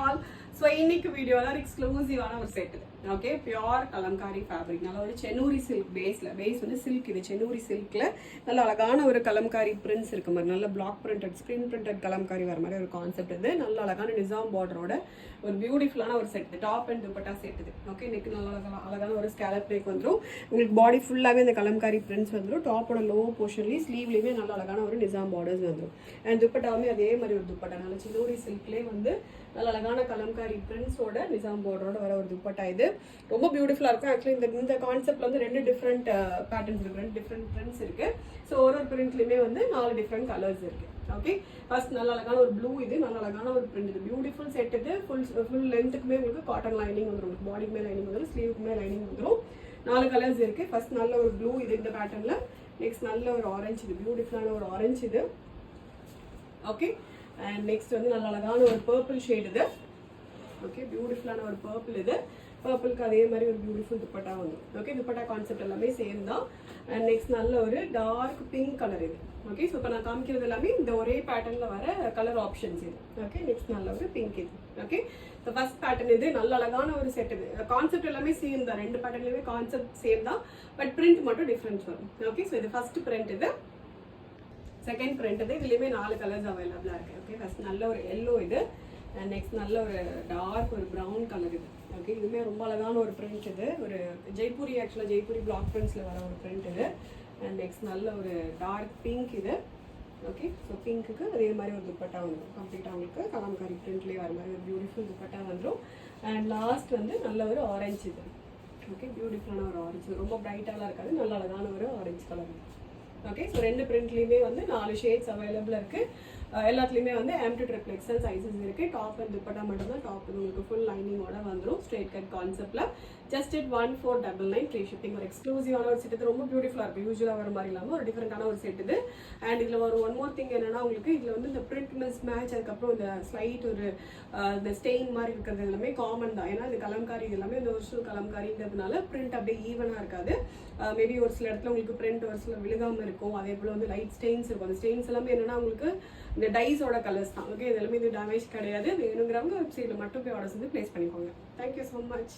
All. So இன்னைக்கு வீடியோவில் எக்ஸ்க்ளூசிவான ஒரு set. Okay, pure Kalamkari fabric, நல்ல ஒரு சென்னூரி சில்க் பேஸ் வந்து சில்க். இது சென்னூரி சில்க்ல நல்ல அழகான ஒரு கலம்காரி பிரிண்ட்ஸ் இருக்கு மாதிரி, நல்ல block printed screen printed kalamkari வர மாதிரி ஒரு கான்செப்ட். இது நல்ல அழகான நிசாம் பார்டரோட ஒரு பியூட்டிஃபுல்லான ஒரு set. Top and dupatta set இது. ஓகே, நெக் நல்ல அழகான ஒரு ஸ்கேலப் நெக் வந்துடும். உங்களுக்கு பாடி ஃபுல்லாகவே இந்த கலம்காரி பிரிண்ட்ஸ் வந்துடும். டாப்போட லோ போர்ஷன்லேயும் ஸ்லீவ்லேயுமே நல்ல அழகான ஒரு நிசாம் பார்டர்ஸ் வந்துடும். அண்ட் துப்பட்டாவுமே அதே மாதிரி ஒரு துப்பட்டா, நல்ல சென்னூரி சில்க்லேயே வந்து நல்ல அழகான கலம்காரி பிரிண்ட்ஸோட நிசாம் பார்டரோட வர ஒரு துப்பட்டா. இது ரொம்ப பியூட்டிஃபுல்லாக இருக்கும். ஆக்சுவலி இந்த கான்செப்ட்ல வந்து 2 டிஃப்ரெண்ட் பேட்டர்ன்ஸ் இருக்கு, 2 டிஃப்ரெண்ட் பிரிண்ட்ஸ் இருக்கு. ஸோ ஒரு பிரிண்ட்லையுமே வந்து 4 டிஃப்ரெண்ட் கலர்ஸ் இருக்கு. ஓகே, ஃபர்ஸ்ட் நல்ல அழகான ஒரு ப்ளூ, இது நல்ல அழகான ஒரு பிரிண்ட். இது பியூட்டிஃபுல் செட். இது ஃபுல் லென்த்துக்குமே உங்களுக்கு காட்டன் லைனிங் வந்துடும். உங்களுக்கு பாடிக்குமே லைனிங் வந்துடும், ஸ்லீவுக்குமே லைனிங் வந்துடும். 4 கலர்ஸ் இருக்கு. ஃபர்ஸ்ட் நல்ல ஒரு ப்ளூ, இது இந்த பேட்டர்ன்ல. நெக்ஸ்ட் நல்ல ஒரு ஆரஞ்சு, இது பியூட்டிஃபுல்லான ஒரு ஆரஞ்சு இது. ஓகே, அண்ட் நெக்ஸ்ட் வந்து நல்ல அழகான ஒரு பர்பிள் ஷேட் இது. ஓகே, பியூட்டிஃபுல்லான ஒரு பர்பிள் இது. பர்பிளுக்கு அதே மாதிரி ஒரு பியூட்டிஃபுல் துப்பட்டா வந்துடும். ஓகே, துப்பட்டா கான்செப்ட் எல்லாமே சேம் தான். அண்ட் நெக்ஸ்ட் நல்ல ஒரு டார்க் பிங்க் கலர் இது. ஓகே, ஸோ இப்போ நான் காமிக்கிறது எல்லாமே இந்த ஒரே பேட்டர்ன்ல வர கலர் ஆப்ஷன்ஸ் இது. ஓகே, நெக்ஸ்ட் நல்ல ஒரு பிங்க் இது. ஓகே, ஸோ ஃபர்ஸ்ட் பேட்டர்ன் இது. நல்ல அழகான ஒரு செட் இது. கான்செப்ட் எல்லாமே சேம் தான், 2 பேட்டர்ன்லயுமே கான்செப்ட் சேம் தான், பட் பிரிண்ட் மட்டும் டிஃப்ரென்ஸ் வரும். ஓகே, ஸோ இது ஃபர்ஸ்ட் பிரிண்ட் இது. செகண்ட் பிரிண்ட் இது. இதுலேயுமே 4 கலர்ஸ் அவைலபிளாக இருக்கு. ஓகே, ஃபர்ஸ்ட் நல்ல ஒரு எல்லோ இது. அண்ட் நெக்ஸ்ட் நல்ல ஒரு டார்க் ஒரு ப்ரௌன் கலர் இது. ஓகே, இதுவுமே ரொம்ப அழகான ஒரு பிரிண்ட் இது. ஒரு ஜெய்ப்பூரி, ஆக்சுவலாக ஜெய்ப்பூரி பிளாக் பிரிண்ட்ஸில் வர ஒரு பிரிண்ட் இது. அண்ட் நெக்ஸ்ட் நல்ல ஒரு டார்க் பிங்க் இது. ஓகே, ஸோ பிங்க்குக்கு அதே மாதிரி ஒரு துப்பட்டா வந்துடும். கம்ப்ளீட்டாக உங்களுக்கு கலம்காரி பிரிண்ட்லேயே வர மாதிரி ஒரு பியூட்டிஃபுல் துப்பட்டா வந்துடும். அண்ட் லாஸ்ட் வந்து நல்ல ஒரு ஆரஞ்சு இது. ஓகே, பியூட்டிஃபுல்லான ஒரு ஆரஞ்சு, ரொம்ப பிரைட்டாலாம் இருக்காது, நல்ல அழகான ஒரு ஆரஞ்சு கலர். ஓகே, ஸோ 2 பிரிண்ட்லேயுமே வந்து 4 ஷேட்ஸ் அவைலபிளாக இருக்குது. எல்லாத்துலேயுமே வந்து M to XXL சைஸஸ் இருக்குது. டாப் அண்ட் துப்பட்டா மட்டும்தான். டாப் உங்களுக்கு ஃபுல் லைனிங்கோட வந்துடும். ஸ்ட்ரெயிட் கட் கான்செப்டில் ஜஸ்ட் 1499 ஃப்ரீ ஷிப்பிங். ஒரு எக்ஸ்க்ளூசிவான ஒரு செட். இது ரொம்ப பியூட்டிஃபுல்லாக இருக்கும். யூஸ்வலாக வர மாதிரி இல்லாமல் ஒரு டிஃப்ரெண்டான ஒரு செட் இது. அண்ட் இதில் ஒரு ஒன் மோர் திங் என்னன்னா, உங்களுக்கு இதில் வந்து இந்த பிரிண்ட் மிஸ் மேட்ச், அதுக்கப்புறம் இந்த ஸ்லைட் ஒரு இந்த ஸ்டெயின் மாதிரி இருக்கிறது எல்லாமே காமன் தான். ஏன்னா இந்த கலம்காரி இது எல்லாமே இந்த ஒரிஜினல் கலம்காரின்றதுனால பிரிண்ட் அப்படியே ஈவனாக இருக்காது. மேபி ஒரு சில இடத்துல உங்களுக்கு பிரிண்ட் ஒரு சில விழுகாமல் இருக்கும். அதே போல் வந்து லைட் ஸ்டெயின்ஸ் இருக்கும். அந்த ஸ்டெயின்ஸ் எல்லாமே என்னன்னா உங்களுக்கு இந்த டைஸோட கலர்ஸ் தான். ஓகே, இது எல்லாமே இது டேமேஜ் கிடையாது. வேணுங்கிறவங்க வெப்சைட்டில் மட்டும் போய் ஆர்டர்ஸ் வந்து பிளேஸ் பண்ணிக்கோங்க. Thank you so much.